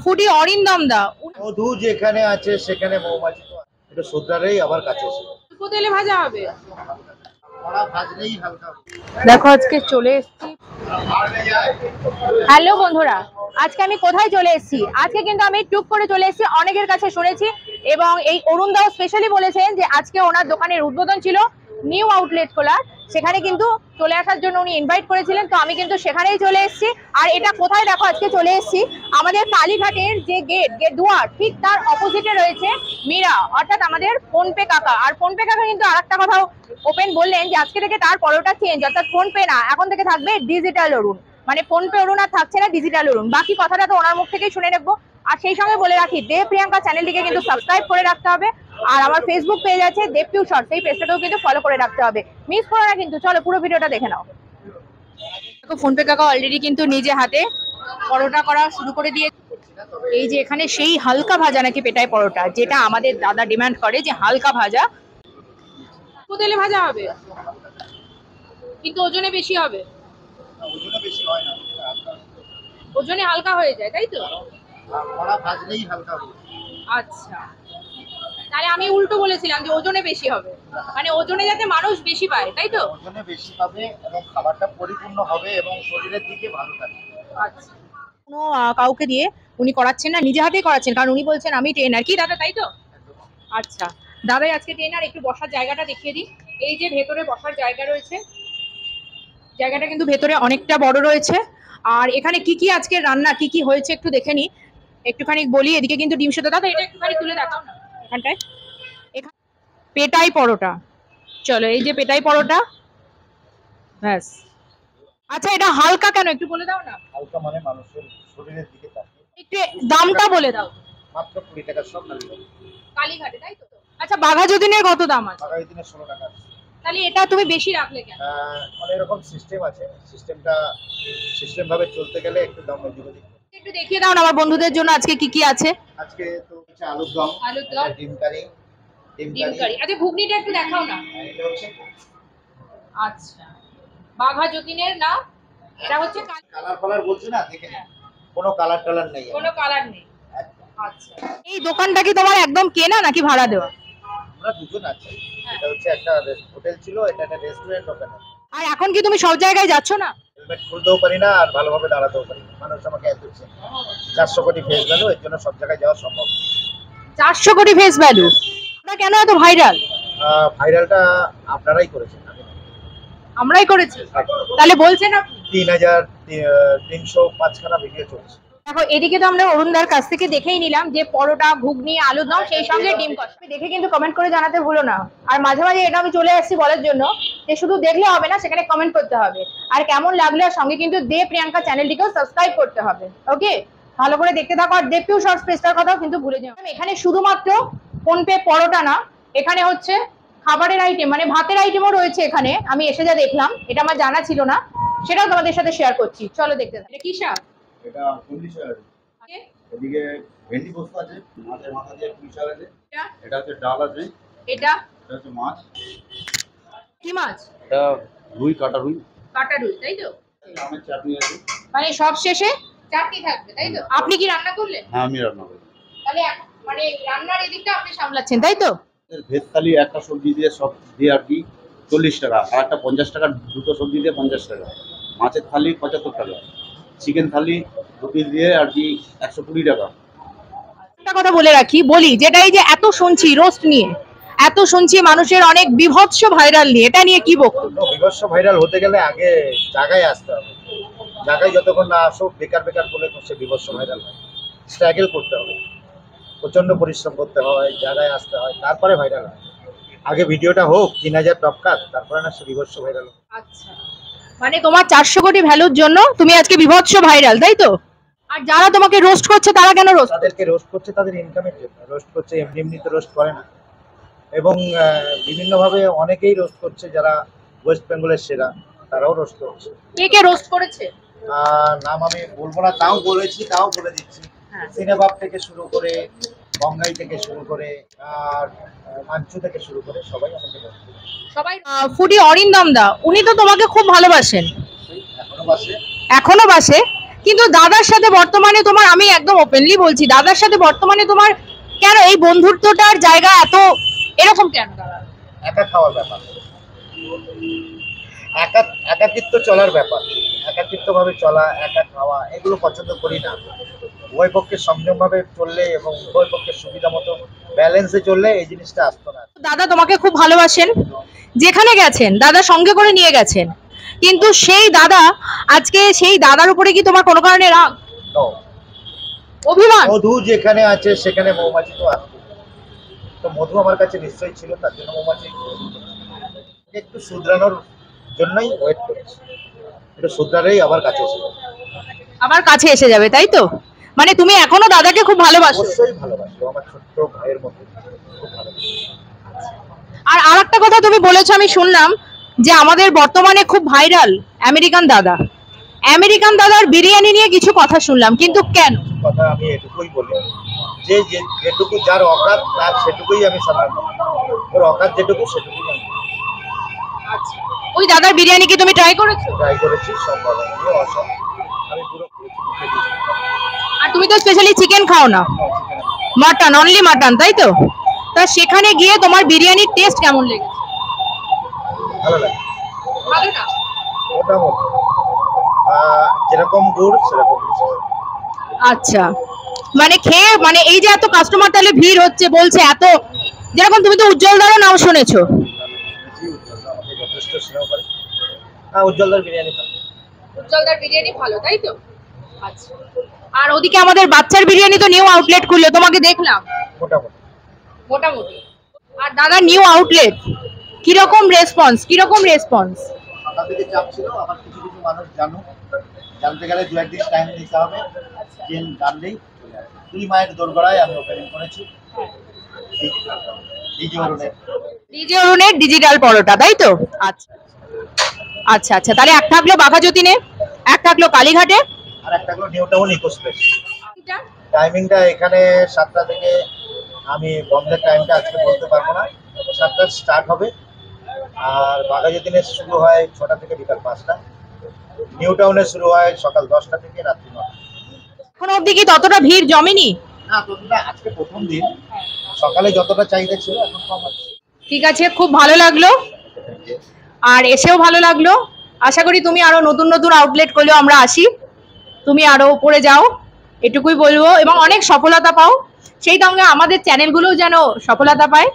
Foodie Arindam দা, মধু যেখানে আছে সেখানে মৌমাছি তো এটা শ্রদ্ধারেই আবার কাছে এসে তেলে ভাজা হবে। কড়া ভাজলেই হালকা। দেখো আজকে চলে এসেছি। হ্যালো বন্ধুরা, আজকে আমি কোথায় চলে এসেছি? আজকে কিন্তু আমি টুক করে চলে এসেছি, অনেকের কাছে শুনেছি এবং এই অরুণ দাও স্পেশালি বলেছেন যে আজকে ওনার দোকানের উদ্বোধন ছিল, নিউ আউটলেট খোলা, সেখানে কিন্তু চলে আসার জন্য উনি ইনভাইট করেছিলেন। তো আমি কিন্তু সেখানেই চলে এসেছি। আর এটা কোথায় দেখো, আজকে চলে এসেছি আমাদের কালীঘাটের যে গেট দুয়ার, ঠিক তার অপোজিটে রয়েছে মীরা, অর্থাৎ আমাদের ফোনপে কাকা। আর ফোনপে কাকা কিন্তু আর একটা কথাও ওপেন বললেন যে আজকে থেকে তার পরোটা চেঞ্জ, অর্থাৎ ফোনপে না, এখন থেকে থাকবে ডিজিটাল অরুণ, মানে ফোনপে অরুণ আর থাকছে না, ডিজিটাল অরুণ। বাকি কথাটা তো ওনার মুখ থেকেই শুনে নেবো। আর সেই সঙ্গে বলে রাখি, দেব প্রিয়াঙ্কা চ্যানেলটিকে কিন্তু সাবস্ক্রাইব করে রাখতে হবে। আর আমার ফেসবুক পেজ আছে দেব পিউ শর্টস, এই পেজটাকেও কিন্তু ফলো করে রাখতে হবে, মিস করো না কিন্তু। চলো পুরো ভিডিওটা দেখে নাও। দেখো ফোনপে কাকা অলরেডি কিন্তু নিজে হাতে পরোটা করা শুরু করে দিয়ে, এই যে এখানে সেই হালকা ভাজা নাকি পেটায় পরোটা, যেটা আমাদের দাদা ডিমান্ড করে যে হালকা ভাজা, তেলে ভাজা হবে কিন্তু ওজনে বেশি হবে। ওজনে বেশি হয় না, ওজনে হালকা হয়ে যায়, তাই তো? কড়া ভাজলেই হালকা হবে। আচ্ছা, তাহলে আমি উল্টো বলেছিলাম যে ওজনে বেশি হবে, মানে ওজনে যাতে মানুষ বেশি পায়, তাই তো? ওজনে বেশি পাবে এবং খাবারটা পরিপূর্ণ হবে এবং শরীরের দিকে ভালো থাকবে। আচ্ছা, কোনো কাউকে দিয়ে উনি করাচ্ছেন না, নিজে হাতেই করাচ্ছেন, কারণ উনি বলছেন আমি ট্রেনার, কি দাদা, তাই তো? আচ্ছা, দাদাই আজকে ট্রেনার। একটু বসার জায়গাটা দেখিয়ে দিই। এই যে ভেতরে বসার জায়গা রয়েছে, জায়গাটা কিন্তু ভেতরে অনেকটা বড় রয়েছে। আর এখানে কি কি আজকে রান্না, কি কি হয়েছে একটু দেখে নি, একটুখানি বলি। এদিকে কিন্তু ডিম সেদ্ধ, দাদা এটা একটুখানি তুলে দেখাও না এখানটায়। এখানে পেটাই পরোটা, চলো এই যে পেটাই পরোটা, ব্যাস। আচ্ছা, এটা হালকা কেন একটু বলে দাও না। হালকা মানে মানুষের শরীরের দিকে তাকিয়ে। একটু দামটা বলে দাও। মাত্র 20 টাকা সব কালীঘাটে, তাই তো? আচ্ছা, বাঘাযতীনের কত দাম আছে? বাঘাযতীনে 16 টাকা আছে। তাহলে এটা তুমি বেশি রাখলে কেন? মানে এরকম সিস্টেম আছে, সিস্টেম ভাবে চলতে গেলে একটু দাম বেশি করে। একটু দেখিয়ে দাও না আমার বন্ধুদের জন্য আজকে কি কি আছে। আজকে তো হচ্ছে আলুর দম, ডিম কারি, আচ্ছা ঘুগনিটা একটু দেখাও না। এটা হচ্ছে আচ্ছা, বাঘাযতীনের না, এটা হচ্ছে কালার বলছি না, দেখে কোনো কালার নেই, কোনো কালার নেই। আচ্ছা, এই দোকানটা কি তোমার একদম কেনা নাকি ভাড়া দেওয়া? আমরা দুজন আছি। এটা হচ্ছে একটা হোটেল ছিল, এটা একটা রেস্টুরেন্ট ওপেন। আর এখন কি তুমি সব জায়গায় যাচ্ছ না? হেলমেট খুলতেও পারি না আর ভালোভাবে দাঁড়াতেও পারি না, মানুষ আমাকে এত 400 কোটি ফেস ভ্যালু, এর জন্য সব জায়গায় যাওয়া সম্ভব। 400 কোটি ফেস ভ্যালু, তোমরা কেন এত ভাইরাল? ভাইরালটা আপনারাই করেছেন, আমরাই করেছি। তাহলে বলছেন আপনি 3305 খানা ভিডিও চলছে। দেখো এদিকে তো আমরা অরুণদার কাছ থেকে দেখেই নিলাম যে পরোটা, ঘুগনি, আলুর দম, সেই সঙ্গে ডিম কষা। দেখে কিন্তু কমেন্ট করে জানাতে ভুলো না। আর মাঝে মাঝে এটা আমি চলে আসছি বলার জন্য যে শুধু দেখলে হবে না, সেখানে কমেন্ট করতে হবে। আর কেমন লাগলো, আর সঙ্গে কিন্তু দেব প্রিয়াঙ্কা চ্যানেলটিকেও সাবস্ক্রাইব করতে হবে। ওকে, ভালো করে দেখতে থাকো। আর দেব পিউ শর্টস পেজটার কথাও কিন্তু ভুলে যাও। এখানে শুধুমাত্র ফোনপে পরোটা না, এখানে হচ্ছে খাবারের আইটেম, মানে ভাতের আইটেমও রয়েছে এখানে। আমি এসে যা দেখলাম, এটা আমার জানা ছিল না, সেটাও তোমাদের সাথে শেয়ার করছি। চলো দেখতে থাকো। এটা কি শাক? এটা পুঁই শাক আছে, এদিকে ভেন্ডি পোস্ত আছে, মাছের মাথা দিয়ে পুঁই শাক আছে, এটা হচ্ছে ডাল আছে, এটা হচ্ছে মাছ। কি মাছ? এটা রুই, কাটা রুই, তাই তো? আমের চাটনি আছে। মানে সব শেষে চাটনি থাকবে, তাই তো? আপনি কি রান্না করলেন? হ্যাঁ, আমি রান্না করি। তাহলে মানে রান্নার এদিকটা আপনি সামলাচ্ছেন, তাই তো? ভেজ থালি একটা সবজি দিয়ে সব দিয়ে আর কি 40 টাকা, আর একটা 50 টাকা, দুটো সবজি দিয়ে 50 টাকা। মাছের থালি 75 টাকা, চিকেন থালি 2 পিস দিয়ে আর কি 120 টাকা। একটা কথা বলে রাখি, বলি যেটা, এই যে এত শুনছি রোস্ট নিয়ে, এত শুনছি মানুষের অনেক বিভৎস ভাইরাল নিয়ে, এটা নিয়ে কি বক্তব্য? বিভৎস ভাইরাল হতে গেলে আগে জায়গায় আসতে হবে। জায়গায় যতক্ষণ না আসো, বেকার বলে সে বিভৎস ভাইরাল হয়। স্ট্রাগল করতে হবে, প্রচন্ড পরিশ্রম করতে হয়, জায়গায় আসতে হয়, তারপরে ভাইরাল হয়। আগে ভিডিওটা হোক 3000 টপ কাট, তারপরে না সে বিভৎস ভাইরাল। আচ্ছা, মানে তোমার 400 কোটি ভ্যালুর জন্য তুমি আজকে বিভৎস ভাইরাল, তাই তো? আর যারা তোমাকে রোস্ট করছে তারা কেন রোস্ট? তাদেরকে রোস্ট করছে তাদের ইনকামের জন্য রোস্ট করছে, এমনি তো রোস্ট করে না। এবং বিভিন্নভাবে অনেকেই রোস্ট করছে, যারা ওয়েস্ট বেঙ্গলের সেরা তারাও রোস্ট করছে। কে রোস্ট করেছে নাম আমি বলবো না, তাও বলে দিচ্ছি। সিনেবাব থেকে শুরু করে, বঙ্গাই থেকে শুরু করে, আর মাঞ্চু থেকে শুরু করে সবাই আমাকে রোস্ট করছে। সবাই ফুডি অরিন্দম দা, উনি তো তোমাকে খুব ভালোবাসেন, এখনো বাসে। এখনো বাসে। কিন্তু দাদার সাথে বর্তমানে তোমার, আমি একদম ওপেনলি বলছি, দাদার সাথে বর্তমানে তোমার কেন এই বন্ধুত্বটার জায়গা এত এরকম কেন দাদা? একা খাওয়ার ব্যাপার, একাকিত্ব চলার ব্যাপার, একাকিত্ব ভাবে চলা, একা খাওয়া, এগুলো পছন্দ করি না। উভয় পক্ষের সংযম ভাবে চললে এবং উভয় পক্ষের সুবিধা মতো ব্যালেন্সে চললে এই জিনিসটা আসতো না। দাদা তোমাকে খুব ভালোবাসেন, যেখানে গেছেন দাদা সঙ্গে করে নিয়ে গেছেন, কিন্তু সেই দাদা আজকে সেই দাদার উপরে কি তোমার কোনো কারণে রাগ, তো অভিমান? মধু যেখানে আছে সেখানে মৌমাছি তো আসবে, তো মধু আমার কাছে নিশ্চয়ই ছিল, তার জন্য মৌমাছি একটু শুধরানোর জন্যই ওয়েট করেছি, একটু শুধরালেই আবার কাছে এসে যাবে। আবার কাছে এসে যাবে, তাই তো? মানে তুমি এখনো দাদাকে খুব ভালোবাসো? অবশ্যই ভালোবাসি, ও আমার ছোট্ট ভাইয়ের মতো, খুব ভালোবাসি। আর আরেকটা কথা তুমি বলেছো, আমি শুনলাম যে আমাদের বর্তমানে খুব ভাইরাল আমেরিকান দাদা, আমেরিকান দাদার বিরিয়ানি নিয়ে কিছু কথা শুনলাম, কিন্তু কেন? কথা আমি এটুকুই বলি যে যেটুকু যার অকাত তার সেটুকুই আমি সম্মান করি, ওর অকাত যেটুকু সেটুকুই আমি ওই দাদার বিরিয়ানি কি তুমি ট্রাই করেছো? ট্রাই করেছি, সব ভালো লাগে, অসম্ভব আমি পুরো মুখে দিয়েছি। আর তুমি তো স্পেশালি চিকেন খাও না, মাটন, অনলি মাটন, তাই তো? তা সেখানে গিয়ে তোমার বিরিয়ানির টেস্ট কেমন লেগেছে? ভালো লাগে ভালো না? মোটামুটি, যেরকম গুড় সেরকম মিষ্টি। আচ্ছা, মানে খেয়ে মানে এই যে এত কাস্টমার তাহলে ভিড় হচ্ছে বলছে এত, যেরকম তুমি তো উজ্জ্বলদারও নাম শুনেছো। আমাকে যথেষ্ট স্নেহ করে। হ্যাঁ, উজ্জ্বলদার বিরিয়ানি ভালো। উজ্জ্বলদার বিরিয়ানি ভালো, তাই তো? আচ্ছা। আর ওদিকে আমাদের বাচ্চার বিরিয়ানি তো নিউ আউটলেট খুললো, তোমাকে দেখলাম। মোটামুটি মোটামুটি। আর দাদা নিউ আউটলেট, কিরকম রেসপন্স, কিরকম রেসপন্স? সকাল থেকে চাপ ছিল, আবার কিছু কিছু মানুষ জানতে গেলে দু একদিন টাইম দিতে হবে, যে জানলেই চলে আসবে। দুই মায়ের দোরগোড়ায় আমি ওপেনিং করেছি ডিজি অরুণের। ডিজে অরুণের ডিজিটাল পরোটা, তাই তো? আচ্ছা আচ্ছা আচ্ছা, তাহলে এক থাকলো বাঘাযতীনে, এক থাকলো কালীঘাটে, আর একটা হলো নিউ টাউন ইকো স্পেস। টাইমিংটা এখানে 7টা থেকে, আমি বন্ধের টাইমটা আজকে বলতে পারবো না, 7টা স্টার্ট হবে, আর বাঘাযতীনে শুরু হয় 6টা থেকে বিকাল 5টা, নিউ টাউনে শুরু হয় সকাল 10টা থেকে রাত্রি 9টা। এখন অবধি কি ততটা ভিড় জমেনি? না, ততটা আজকে প্রথম দিন, সকালে যতটা চাহিদা ছিল এখন কম আছে। ঠিক আছে, খুব ভালো লাগলো, আর এসেও ভালো লাগলো। আশা করি তুমি আরো নতুন নতুন আউটলেট করলেও আমরা আসি, তুমি আরো উপরে যাও, এটুকুই বলবো, এবং অনেক সফলতা পাও, সেই সঙ্গে আমাদের চ্যানেলগুলোও যেন সফলতা পায়।